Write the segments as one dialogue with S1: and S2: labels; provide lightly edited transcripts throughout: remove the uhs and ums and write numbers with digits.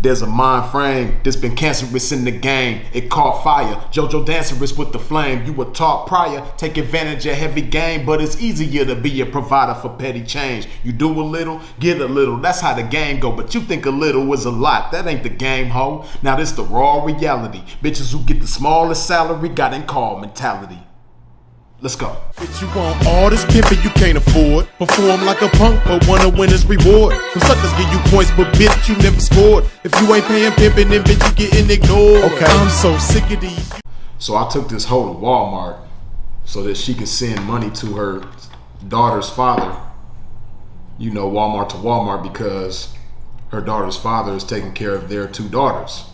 S1: There's a mind frame that's been cancerous in the game. It caught fire. JoJo dancerous with the flame. You were taught prior. Take advantage of heavy game, but it's easier to be a provider for petty change. You do a little, get a little. That's how the game go. But you think a little is a lot. That ain't the game, ho. Now this the raw reality. Bitches who get the smallest salary got Incall mentality. Let's go.
S2: Bitch, you want all this pimpin' you can't afford. Perform like a punk, but want a winner's reward. Some suckers give you points, but bitch, you never scored. If you ain't paying pimpin', then bitch, you getting ignored.
S1: Okay.
S2: I'm so sick of these.
S1: So I took this hoe to Walmart so that she could send money to her daughter's father. You know, Walmart to Walmart, because her daughter's father is taking care of their 2 daughters.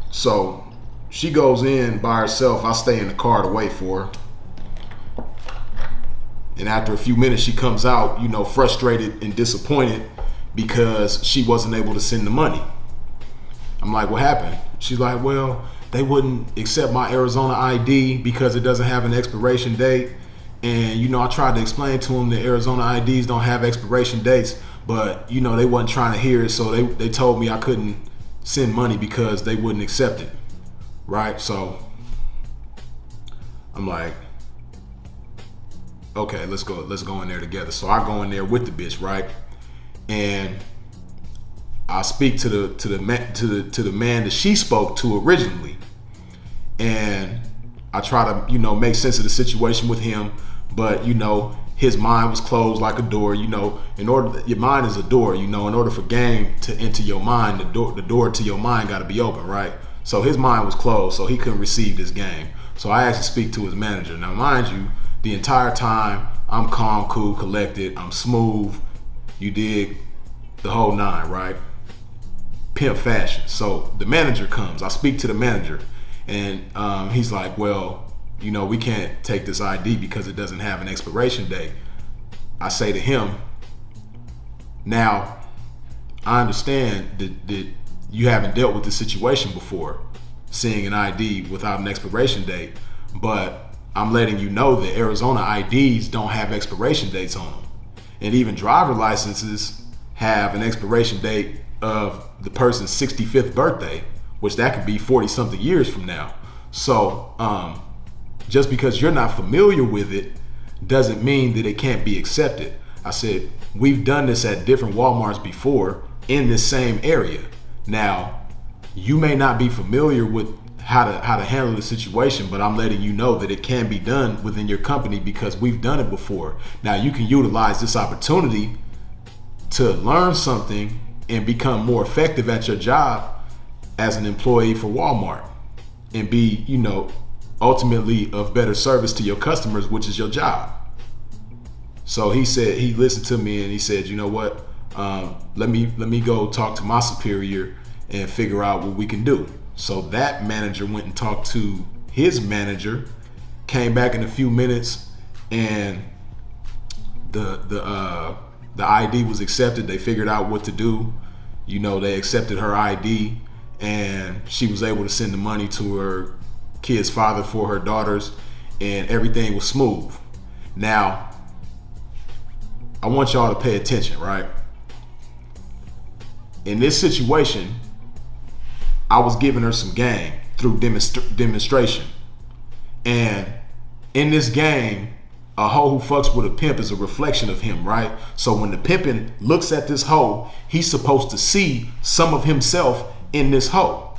S1: So she goes in by herself. I stay in the car to wait for her. And after a few minutes, she comes out, you know, frustrated and disappointed because she wasn't able to send the money. I'm like, what happened? She's like, well, they wouldn't accept my Arizona ID because it doesn't have an expiration date. And, you know, I tried to explain to them that Arizona IDs don't have expiration dates, but, you know, they wasn't trying to hear it. So they told me I couldn't send money because they wouldn't accept it. Right? So I'm like, okay, let's go in there together. So I go in there with the bitch, right? And I speak to the man that she spoke to originally, and I try to, you know, make sense of the situation with him, but, you know, his mind was closed like a door. You know, your mind is a door. You know, in order for game to enter your mind, the door to your mind got to be open, right? So his mind was closed, so he couldn't receive this game. So I actually speak to his manager. Now, mind you, the entire time I'm calm, cool, collected. I'm smooth. You dig? The whole 9, right? Pimp fashion. So the manager comes. I speak to the manager, and he's like, well, you know, we can't take this ID because it doesn't have an expiration date. I say to him, now, I understand that you haven't dealt with this situation before, seeing an ID without an expiration date, but I'm letting you know that Arizona IDs don't have expiration dates on them. And even driver licenses have an expiration date of the person's 65th birthday, which that could be 40 something years from now. So just because you're not familiar with it doesn't mean that it can't be accepted. I said, we've done this at different Walmarts before in this same area. Now, you may not be familiar with how to handle the situation, but I'm letting you know that it can be done within your company because we've done it before. Now you can utilize this opportunity to learn something and become more effective at your job as an employee for Walmart and be, you know, ultimately of better service to your customers, which is your job. So he said, he listened to me and he said, you know what, let me go talk to my superior and figure out what we can do. So that manager went and talked to his manager, came back in a few minutes, and the ID was accepted. They figured out what to do. You know, they accepted her ID, and she was able to send the money to her kid's father for her daughters, and everything was smooth. Now, I want y'all to pay attention, right? In this situation, I was giving her some game through demonstration. And in this game, a hoe who fucks with a pimp is a reflection of him, right? So when the pimpin' looks at this hoe, he's supposed to see some of himself in this hoe.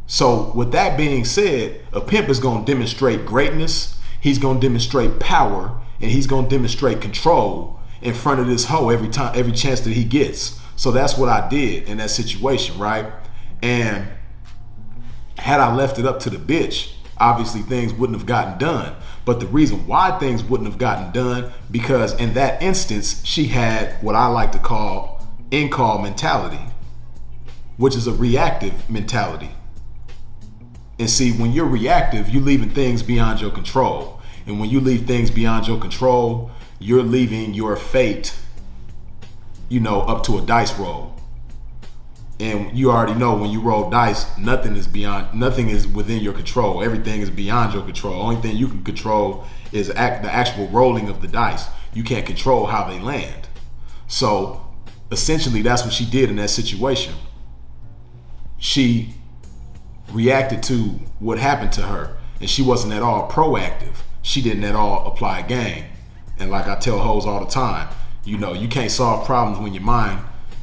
S1: So with that being said, a pimp is gonna demonstrate greatness, he's gonna demonstrate power, and he's gonna demonstrate control in front of this hoe every chance that he gets. So that's what I did in that situation, right? And had I left it up to the bitch, obviously things wouldn't have gotten done. But the reason why things wouldn't have gotten done, because in that instance, she had what I like to call Incall Mentality, which is a reactive mentality. And see, when you're reactive, you're leaving things beyond your control. And when you leave things beyond your control, you're leaving your fate, you know, up to a dice roll. And you already know when you roll dice, nothing is within your control. Everything is beyond your control. Only thing you can control is the actual rolling of the dice. You can't control how they land. So essentially that's what she did in that situation. she reacted to what happened to her, and she wasn't at all proactive. She didn't at all apply game. And like I tell hoes all the time, you know, you can't solve problems when your mind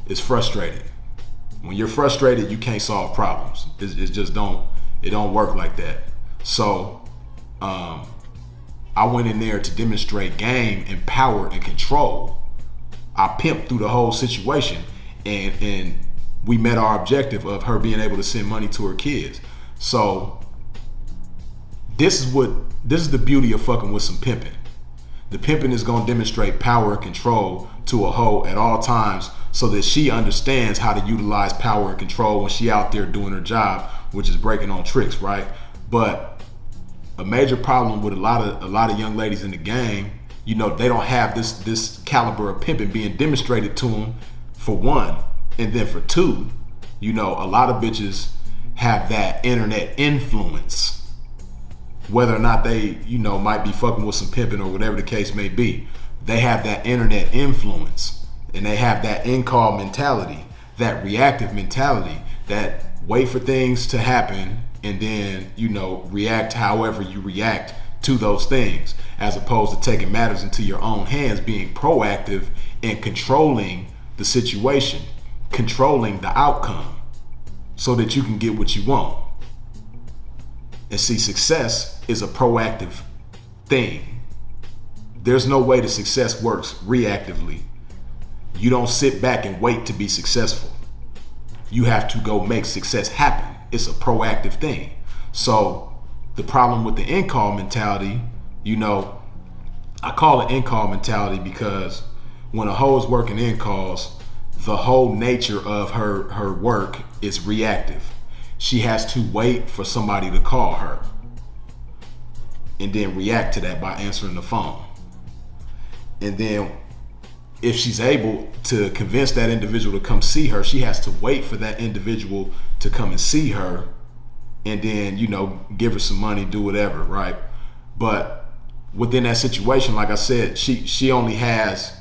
S1: is frustrated. When you're frustrated, you can't solve problems. It just don't work like that. So I went in there to demonstrate game and power and control. I pimped through the whole situation, and we met our objective of her being able to send money to her kids. So this is the beauty of fucking with some pimping. The pimping is gonna demonstrate power and control to a hoe at all times, so that she understands how to utilize power and control when she out there doing her job, which is breaking on tricks, right? But a major problem with a lot of young ladies in the game, you know, they don't have this caliber of pimping being demonstrated to them, for one. And then for two, you know, a lot of bitches have that internet influence. Whether or not they, you know, might be fucking with some pimping or whatever the case may be, they have that internet influence, and they have that Incall mentality, that reactive mentality, that wait for things to happen and then, you know, react however you react to those things, as opposed to taking matters into your own hands, being proactive and controlling the situation, controlling the outcome, so that you can get what you want. And see, success is a proactive thing. There's no way that success works reactively. You don't sit back and wait to be successful. You have to go make success happen. It's a proactive thing. So the problem with the in-call mentality, you know, I call it in-call mentality because when a hoe is working in calls, the whole nature of her work is reactive. She has to wait for somebody to call her and then react to that by answering the phone. And then if she's able to convince that individual to come see her, she has to wait for that individual to come and see her, and then, you know, give her some money, do whatever, right? But within that situation, like I said, she only has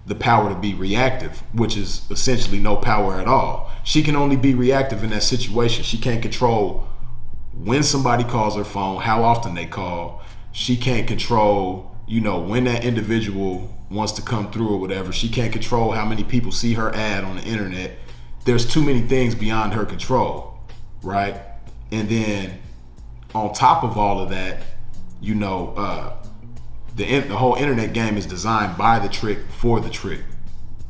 S1: the power to be reactive, which is essentially no power at all. She can only be reactive in that situation. She can't control when somebody calls her phone, how often they call. She can't control, you know, when that individual wants to come through or whatever. She can't control how many people see her ad on the internet. There's too many things beyond her control, right? And then on top of all of that, you know, the whole internet game is designed by the trick for the trick.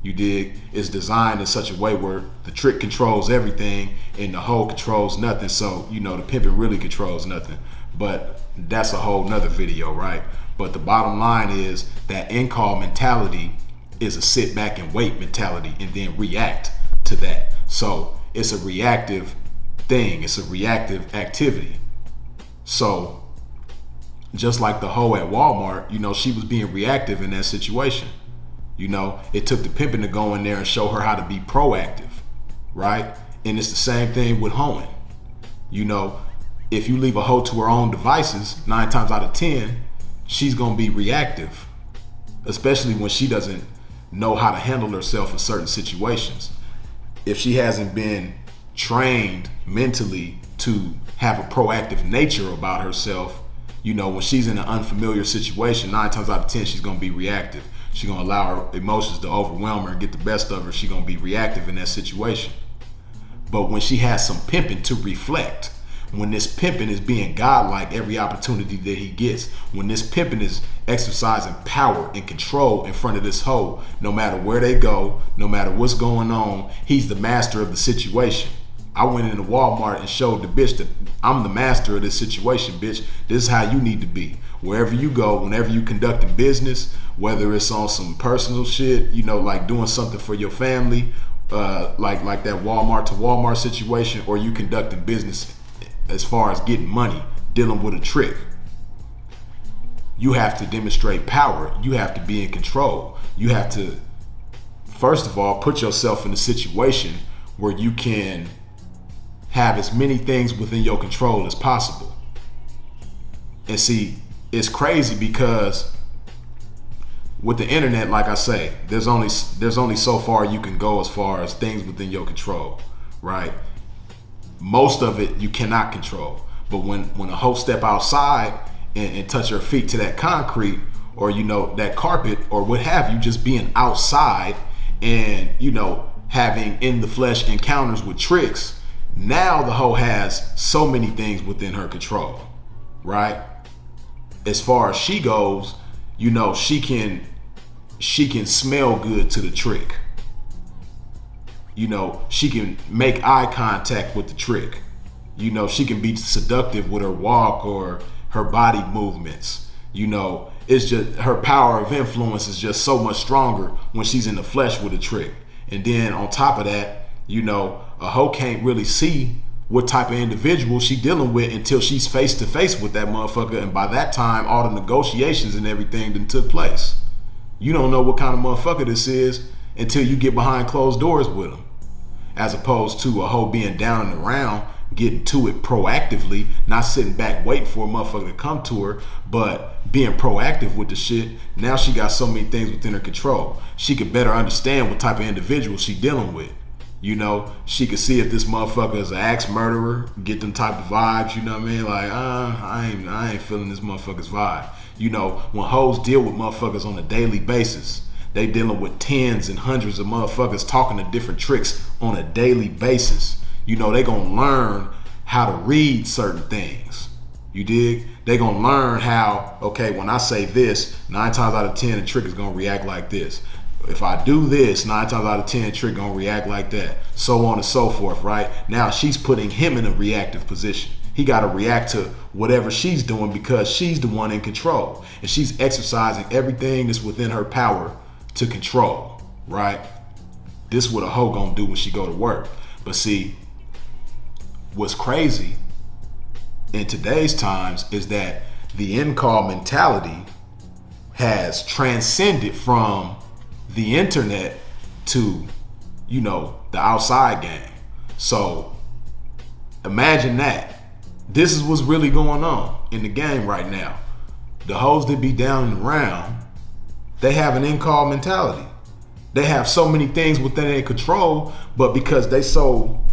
S1: You dig? It's designed in such a way where the trick controls everything and the hoe controls nothing. So, you know, the pimping really controls nothing. But that's a whole nother video, right? But the bottom line is that in-call mentality is a sit back and wait mentality and then react to that. So it's a reactive thing. It's a reactive activity. So just like the hoe at Walmart, you know, she was being reactive in that situation. You know, it took the pimping to go in there and show her how to be proactive, right? And it's the same thing with hoeing. You know, if you leave a hoe to her own devices, 9 times out of 10, she's gonna be reactive, especially when she doesn't know how to handle herself in certain situations. If she hasn't been trained mentally to have a proactive nature about herself, you know, when she's in an unfamiliar situation, 9 times out of 10, she's gonna be reactive. She's gonna allow her emotions to overwhelm her and get the best of her. She's gonna be reactive in that situation. But when she has some pimping to reflect, when this pimping is being godlike every opportunity that he gets, when this pimping is exercising power and control in front of this hoe, no matter where they go, no matter what's going on, he's the master of the situation. I went into Walmart and showed the bitch that I'm the master of this situation, bitch. This is how you need to be. Wherever you go, whenever you conducting business, whether it's on some personal shit, you know, like doing something for your family, like that Walmart to Walmart situation, or you conducting business as far as getting money, dealing with a trick. You have to demonstrate power. You have to be in control. You have to, first of all, put yourself in a situation where you can have as many things within your control as possible. And see, it's crazy because with the internet, like I say, there's only so far you can go as far as things within your control, right? most of it you cannot control. But when a hoe step outside and touch her feet to that concrete, or that carpet, or what have you, just being outside and having in the flesh encounters with tricks, now the hoe has so many things within her control, right? As far as she goes, she can smell good to the trick. She can make eye contact with the trick. She can be seductive with her walk or her body movements. It's just her power of influence is just so much stronger when she's in the flesh with a trick. And then on top of that, a hoe can't really see what type of individual she dealing with until she's face to face with that motherfucker. And by that time, all the negotiations and everything that took place. You don't know what kind of motherfucker this is until you get behind closed doors with him. As opposed to a hoe being down and around, getting to it proactively, not sitting back waiting for a motherfucker to come to her, but being proactive with the shit. Now she got so many things within her control. She could better understand what type of individual she dealing with. She could see if this motherfucker is an axe murderer, get them type of vibes, you know what I mean? Like, I ain't feeling this motherfucker's vibe. When hoes deal with motherfuckers on a daily basis, they dealing with tens and hundreds of motherfuckers talking to different tricks on a daily basis. They gonna learn how to read certain things. You dig? They gonna learn how, okay, when I say this, 9 times out of 10, the trick is gonna react like this. If I do this, 9 times out of 10, the trick gonna react like that. So on and so forth, right? Now she's putting him in a reactive position. He gotta react to whatever she's doing because she's the one in control. And she's exercising everything that's within her power to control, right? This is what a hoe gonna do when she go to work. But see, what's crazy in today's times is that the Incall mentality has transcended from the internet to, the outside game. So imagine that. This is what's really going on in the game right now. The hoes that be down and around, they have an Incall mentality. They have so many things within their control, but because they so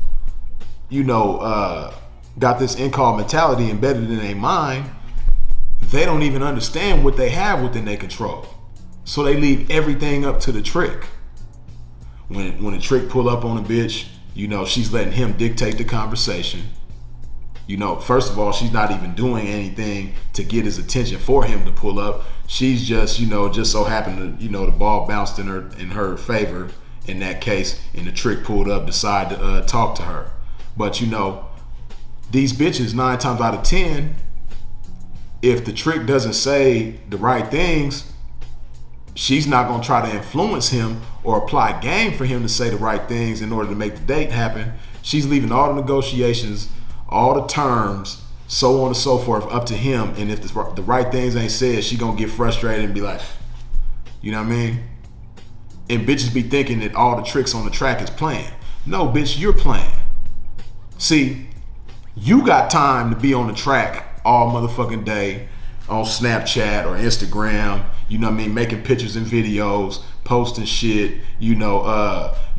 S1: got this Incall mentality embedded in their mind, they don't even understand what they have within their control. So they leave everything up to the trick. When a trick pull up on a bitch, she's letting him dictate the conversation. First of all, she's not even doing anything to get his attention for him to pull up. She's just, just so happened to, the ball bounced in her favor in that case, and the trick pulled up, decided to talk to her. But these bitches 9 times out of 10, if the trick doesn't say the right things, she's not gonna try to influence him or apply game for him to say the right things in order to make the date happen. She's leaving all the negotiations, all the terms, so on and so forth, up to him. And if the right things ain't said, she gonna get frustrated and be like, you know what I mean? And bitches be thinking that all the tricks on the track is playing. No, bitch, you're playing. See, you got time to be on the track all motherfucking day on Snapchat or Instagram, making pictures and videos, posting shit,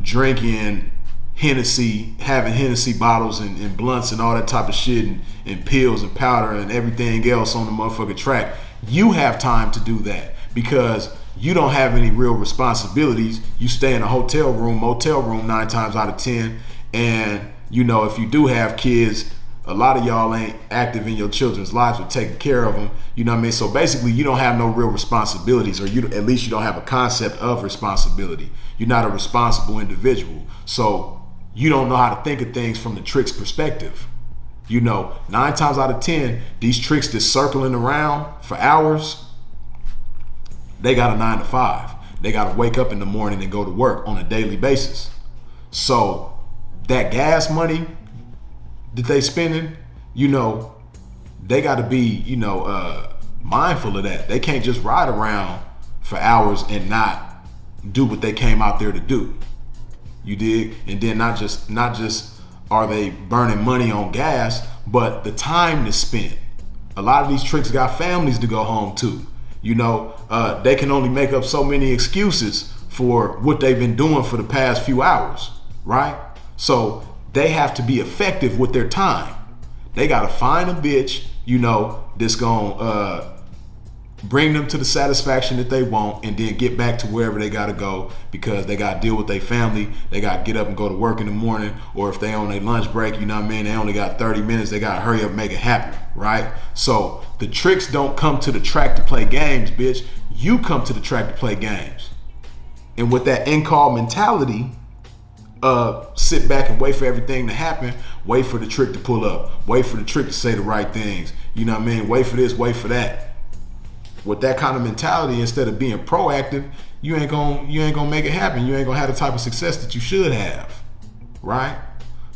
S1: drinking Hennessy, having Hennessy bottles and blunts and all that type of shit and pills and powder and everything else on the motherfucking track. You have time to do that because you don't have any real responsibilities. You stay in a hotel room, motel room 9 times out of 10. And, if you do have kids, a lot of y'all ain't active in your children's lives or taking care of them. You know what I mean? So basically, you don't have no real responsibilities, or at least you don't have a concept of responsibility. You're not a responsible individual. So you don't know how to think of things from the trick's perspective. 9 times out of 10, these tricks that's circling around for hours, they got a 9 to 5. They got to wake up in the morning and go to work on a daily basis. So that gas money that they spending, they got to be, mindful of that. They can't just ride around for hours and not do what they came out there to do. You dig? And then not just are they burning money on gas, but the time that's spent. A lot of these tricks got families to go home to. They can only make up so many excuses for what they've been doing for the past few hours, right? So they have to be effective with their time. They gotta find a bitch, you know, that's gonna bring them to the satisfaction that they want, and then get back to wherever they gotta go, because they gotta deal with their family. They gotta get up and go to work in the morning, or if they on their lunch break, you know what I mean, they only got 30 minutes, they gotta hurry up and make it happen, right? So the tricks don't come to the track to play games, bitch. You come to the track to play games. And with that Incall mentality, sit back and wait for everything to happen, wait for the trick to pull up, wait for the trick to say the right things, you know what I mean, wait for this, wait for that. With that kind of mentality, instead of being proactive, you ain't gonna make it happen. You ain't gonna have the type of success that you should have, right?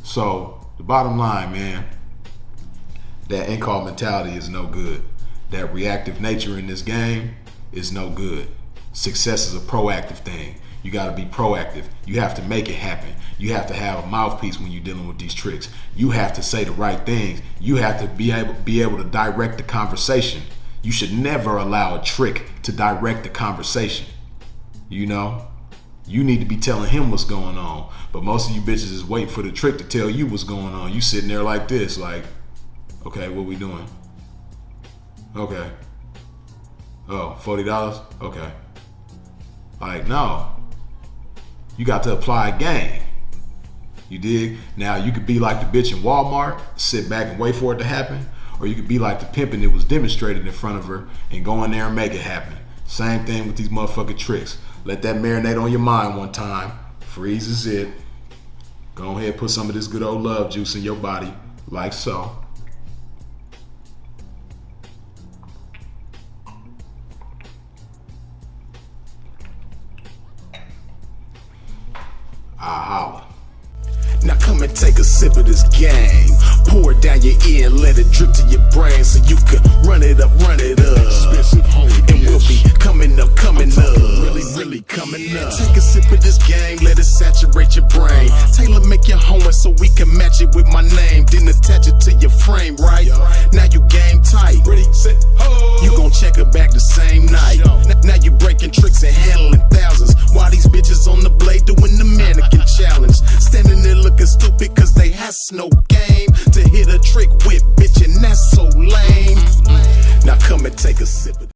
S1: So the bottom line, man, that Incall mentality is no good. That reactive nature in this game is no good. Success is a proactive thing. You got to be proactive. You have to make it happen. You have to have a mouthpiece when you're dealing with these tricks. You have to say the right things. You have to be able to direct the conversation. You should never allow a trick to direct the conversation. You know, you need to be telling him what's going on. But most of you bitches is waiting for the trick to tell you what's going on. You sitting there like this, like, okay, what we doing? Okay. Oh, $40? Okay. Like, no. You got to apply a game. You dig? Now, you could be like the bitch in Walmart, sit back and wait for it to happen. Or you could be like the pimpin' that was demonstrated in front of her and go in there and make it happen. Same thing with these motherfucking tricks. Let that marinate on your mind one time. Freezes it. Go ahead, put some of this good old love juice in your body, like so. I holla.
S2: Now come and take a sip of this game. Pour it down your ear and let it drip to your brain, so you can run it up, run it up. And we'll be coming up, really coming up. Take a sip of this game, let it saturate your brain. Taylor, make your homework so we can match it with my name. Then attach it to your frame, right? Now you game tight. Ready, set, ho. You gon' check her back the same night. Now you breaking tricks and handling thousands, while these bitches on the blade doing the mannequin challenge. Standing there looking stupid cause they has no game to hit a trick with, bitch, and that's so lame. Now come and take a sip of